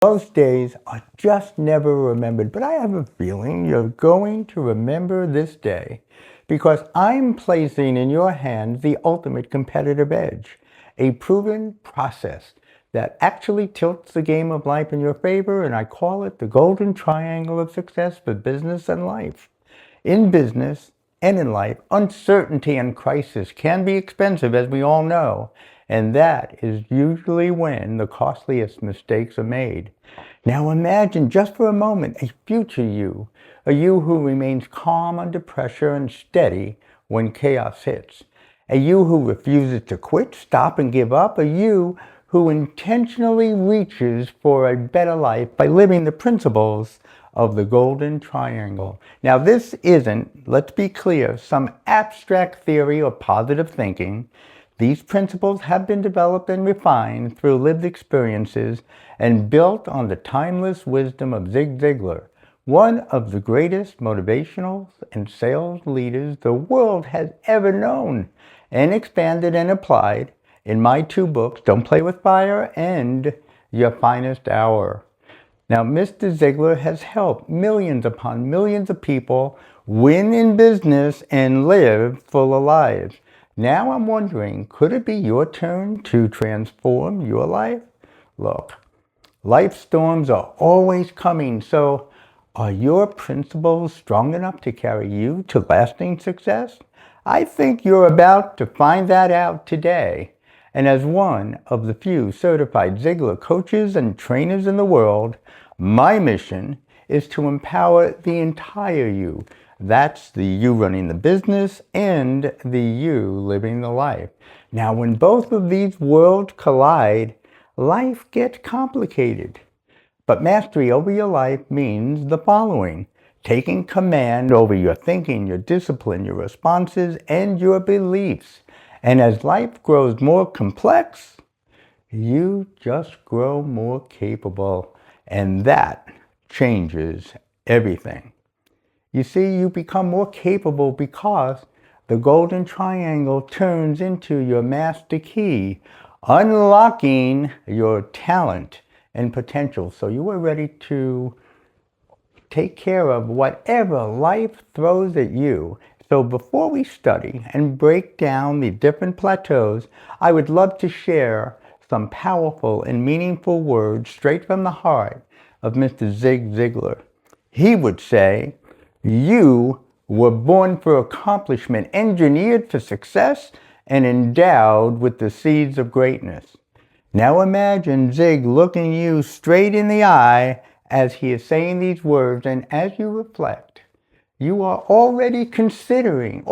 Most days are just never remembered, but I have a feeling you're going to remember this day because I'm placing in your hands the ultimate competitive edge, a proven process that actually tilts the game of life in your favor, and I call it the golden triangle of success for business and life. In business and in life, uncertainty and crisis can be expensive, as we all know, and that is usually when the costliest mistakes are made. Now imagine just for a moment a future you, a you who remains calm under pressure and steady when chaos hits, a you who refuses to quit, stop, and give up, a you who intentionally reaches for a better life by living the principles of the golden triangle. Now this isn't, let's be clear, some abstract theory or positive thinking. These principles have been developed and refined through lived experiences and built on the timeless wisdom of Zig Ziglar, one of the greatest motivational and sales leaders the world has ever known, and expanded and applied in my two books, Don't Play with Fire and Your Finest Hour. Now, Mr. Ziglar has helped millions upon millions of people win in business and live fuller lives. Now I'm wondering, could it be your turn to transform your life? Look, life storms are always coming, so are your principles strong enough to carry you to lasting success? I think you're about to find that out today. And as one of the few certified Ziglar coaches and trainers in the world, my mission is to empower the entire you. That's the you running the business and the you living the life. Now, when both of these worlds collide, life gets complicated. But mastery over your life means the following: taking command over your thinking, your discipline, your responses, and your beliefs. And as life grows more complex, you just grow more capable. And that changes everything. You see, you become more capable because the golden triangle turns into your master key, unlocking your talent and potential. So you are ready to take care of whatever life throws at you. So before we study and break down the different plateaus, I would love to share some powerful and meaningful words straight from the heart of Mr. Zig Ziglar. He would say, "You were born for accomplishment, engineered for success, and endowed with the seeds of greatness." Now imagine Zig looking you straight in the eye as he is saying these words, and as you reflect, you are already considering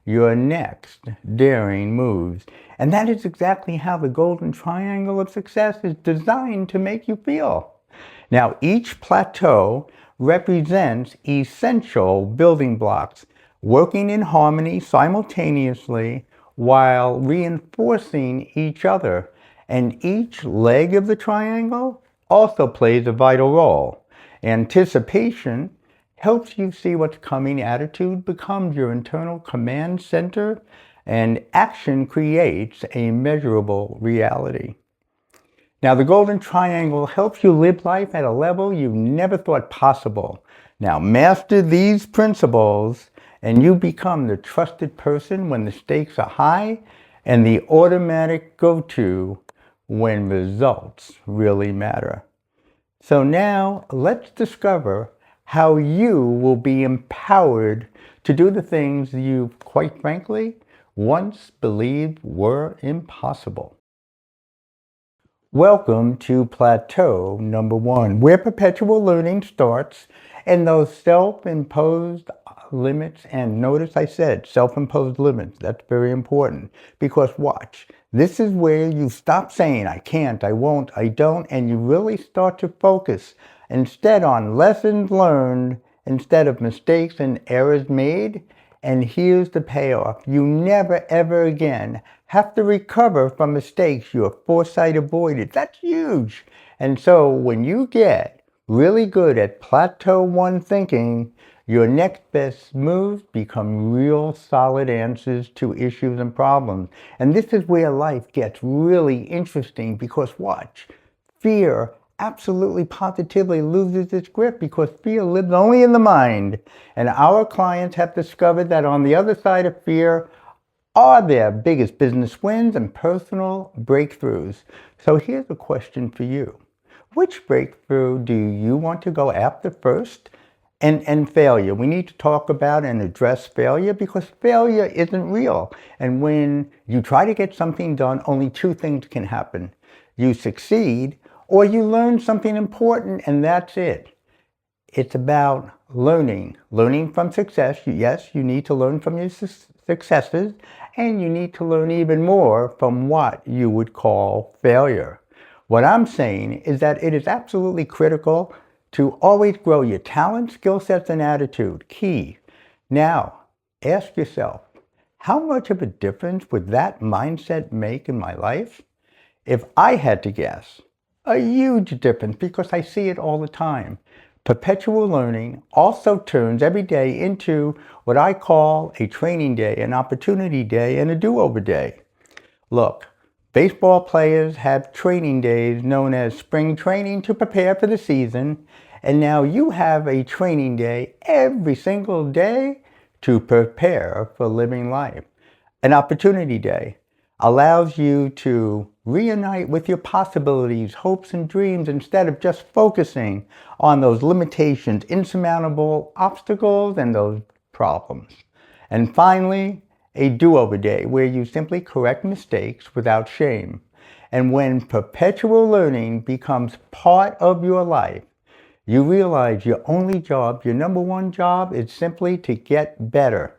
your next daring moves. And that is exactly how the golden triangle of success is designed to make you feel. Now, each plateau represents essential building blocks, working in harmony simultaneously while reinforcing each other. And each leg of the triangle also plays a vital role. Anticipation helps you see what's coming. Attitude becomes your internal command center, and action creates a measurable reality. Now, the golden triangle helps you live life at a level you never thought possible. Now, master these principles, and you become the trusted person when the stakes are high and the automatic go-to when results really matter. So now, let's discover how you will be empowered to do the things you, quite frankly, once believed were impossible. Welcome to plateau number 1, where perpetual learning starts, and those self-imposed limits, and notice I said self-imposed limits, that's very important, because watch, this is where you stop saying I can't, I won't, I don't, and you really start to focus instead on lessons learned instead of mistakes and errors made. And here's the payoff: you never ever again have to recover from mistakes your foresight avoided. That's huge. And so when you get really good at plateau 1 thinking, your next best moves become real solid answers to issues and problems. And this is where life gets really interesting, because watch, fear absolutely positively loses its grip because fear lives only in the mind. And our clients have discovered that on the other side of fear are their biggest business wins and personal breakthroughs. So here's a question for you. Which breakthrough do you want to go after first? And failure. We need to talk about and address failure because failure isn't real. And when you try to get something done, only two things can happen. You succeed or you learn something important, and that's it. It's about learning from success. Yes, you need to learn from your successes, and you need to learn even more from what you would call failure. What I'm saying is that it is absolutely critical to always grow your talent, skill sets, and attitude. Key. Now, ask yourself, how much of a difference would that mindset make in my life? If I had to guess, a huge difference because I see it all the time. Perpetual learning also turns every day into what I call a training day, an opportunity day, and a do-over day. Look, baseball players have training days known as spring training to prepare for the season, and now you have a training day every single day to prepare for living life. An opportunity day allows you to reunite with your possibilities, hopes, and dreams instead of just focusing on those limitations, insurmountable obstacles, and those problems. And finally, a do-over day where you simply correct mistakes without shame. And when perpetual learning becomes part of your life, you realize your only job, your number one job, is simply to get better.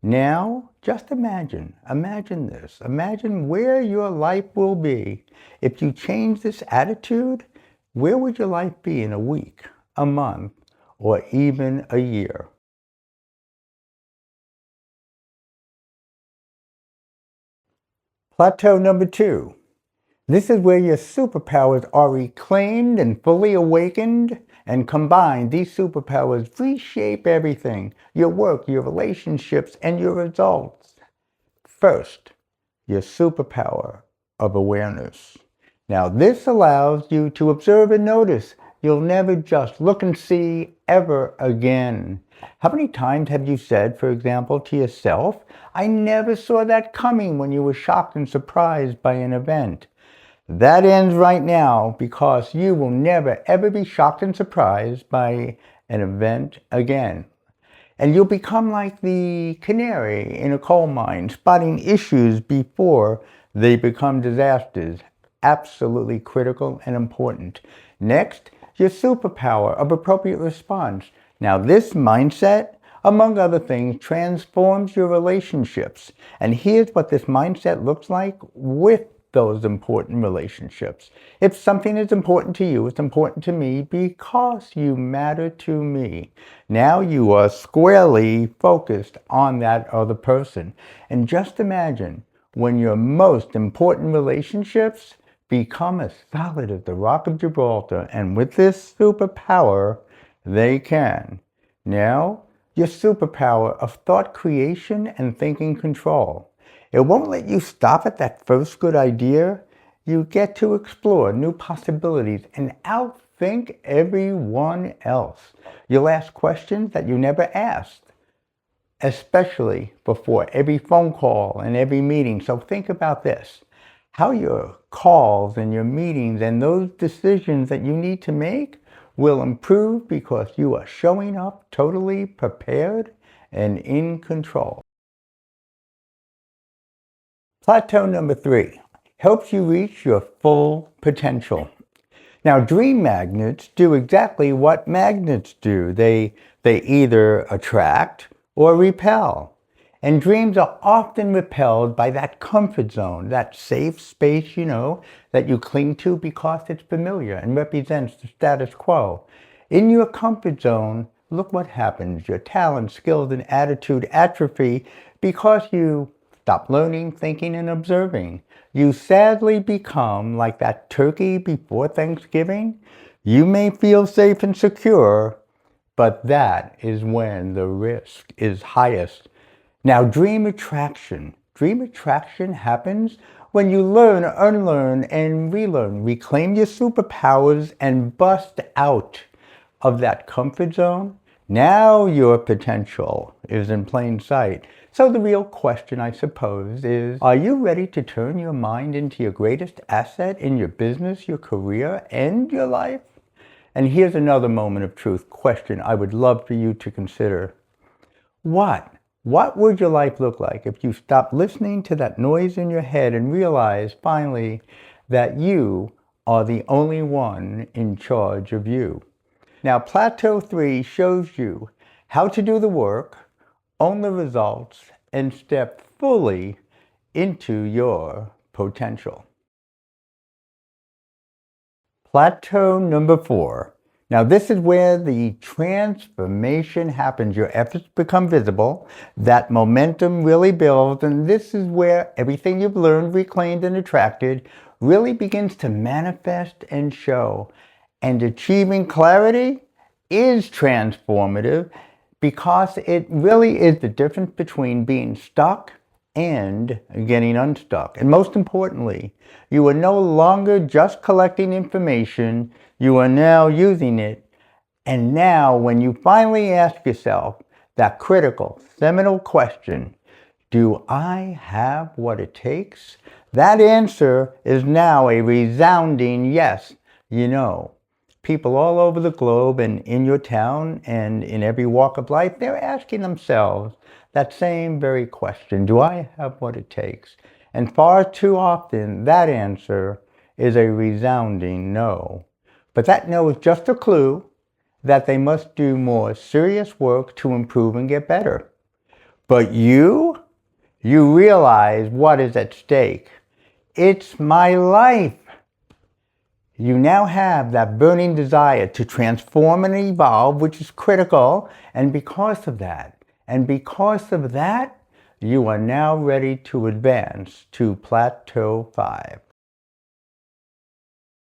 Now, just imagine this. Imagine where your life will be. If you change this attitude, where would your life be in a week, a month, or even a year? Plateau number 2. This is where your superpowers are reclaimed and fully awakened, and combined, these superpowers reshape everything, your work, your relationships, and your results. First, your superpower of awareness. Now, this allows you to observe and notice. You'll never just look and see ever again. How many times have you said, for example, to yourself, I never saw that coming, when you were shocked and surprised by an event? That ends right now because you will never ever be shocked and surprised by an event again. And you'll become like the canary in a coal mine, spotting issues before they become disasters. Absolutely critical and important. Next, your superpower of appropriate response. Now, this mindset, among other things, transforms your relationships. And here's what this mindset looks like with those important relationships. If something is important to you, it's important to me because you matter to me. Now you are squarely focused on that other person. And just imagine when your most important relationships become as solid as the Rock of Gibraltar, and with this superpower, they can. Now, your superpower of thought creation and thinking control. It won't let you stop at that first good idea. You get to explore new possibilities and outthink everyone else. You'll ask questions that you never asked, especially before every phone call and every meeting. So think about this. How your calls and your meetings and those decisions that you need to make will improve because you are showing up totally prepared and in control. Plateau number 3 helps you reach your full potential. Now, dream magnets do exactly what magnets do. They either attract or repel. And dreams are often repelled by that comfort zone, that safe space, that you cling to because it's familiar and represents the status quo. In your comfort zone, look what happens. Your talent, skills, and attitude atrophy because you stop learning, thinking, and observing. You sadly become like that turkey before Thanksgiving. You may feel safe and secure, but that is when the risk is highest. Now, dream attraction. Dream attraction happens When you learn, unlearn, and relearn, reclaim your superpowers and bust out of that comfort zone, now your potential is in plain sight. So the real question, I suppose, is, are you ready to turn your mind into your greatest asset in your business, your career, and your life? And here's another moment of truth question I would love for you to consider. What would your life look like if you stopped listening to that noise in your head and realized finally that you are the only one in charge of you? Now, Plateau 3 shows you how to do the work, own the results, and step fully into your potential. Plateau number 4. Now, this is where the transformation happens. Your efforts become visible, that momentum really builds, and this is where everything you've learned, reclaimed, and attracted really begins to manifest and show. And achieving clarity is transformative because it really is the difference between being stuck and getting unstuck. And most importantly, you are no longer just collecting information, you are now using it. And now when you finally ask yourself that critical, seminal question, do I have what it takes? That answer is now a resounding yes. You know, people all over the globe and in your town and in every walk of life, they're asking themselves that same very question. Do I have what it takes? And far too often, that answer is a resounding no. But that no is just a clue that they must do more serious work to improve and get better. But you realize what is at stake. It's my life. You now have that burning desire to transform and evolve, which is critical. And because of that, you are now ready to advance to Plateau 5.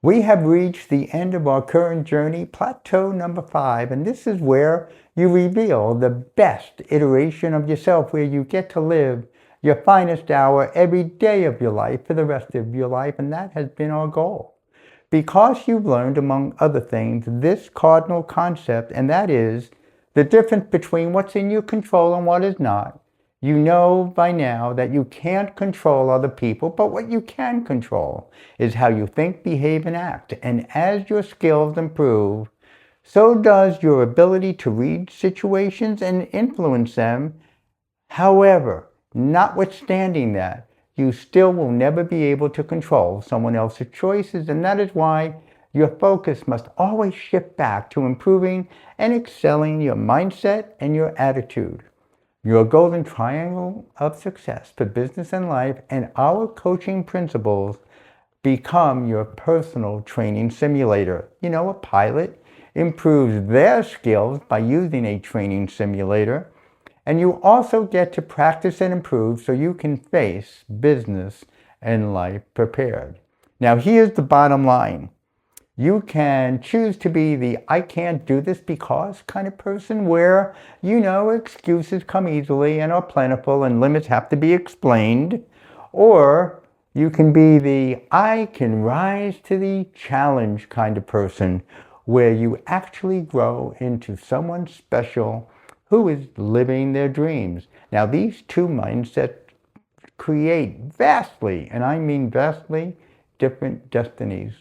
We have reached the end of our current journey, Plateau number 5, and this is where you reveal the best iteration of yourself, where you get to live your finest hour every day of your life for the rest of your life, and that has been our goal. Because you've learned, among other things, this cardinal concept, and that is the difference between what's in your control and what is not. You know by now that you can't control other people, but what you can control is how you think, behave, and act. And as your skills improve, so does your ability to read situations and influence them. However, notwithstanding that, you still will never be able to control someone else's choices, and that is why your focus must always shift back to improving and excelling your mindset and your attitude. Your golden triangle of success for business and life and our coaching principles become your personal training simulator. You know, a pilot improves their skills by using a training simulator. And you also get to practice and improve so you can face business and life prepared. Now, here's the bottom line. You can choose to be the I can't do this because kind of person where, you know, excuses come easily and are plentiful and limits have to be explained. Or you can be the I can rise to the challenge kind of person where you actually grow into someone special who is living their dreams. Now, these two mindsets create vastly, and I mean vastly, different destinies.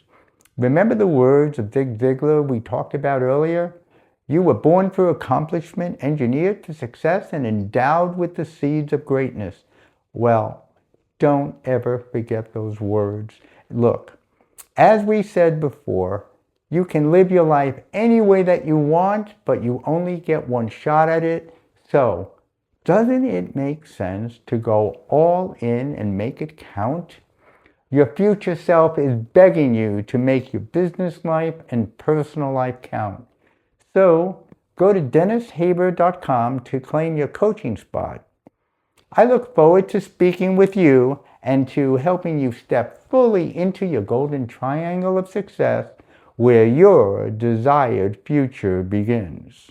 Remember the words of Zig Ziglar we talked about earlier? You were born for accomplishment, engineered for success, and endowed with the seeds of greatness. Well, don't ever forget those words. Look, as we said before, you can live your life any way that you want, but you only get one shot at it. So, doesn't it make sense to go all in and make it count? Your future self is begging you to make your business life and personal life count. So, go to DennisHaber.com to claim your coaching spot. I look forward to speaking with you and to helping you step fully into your golden triangle of success where your desired future begins.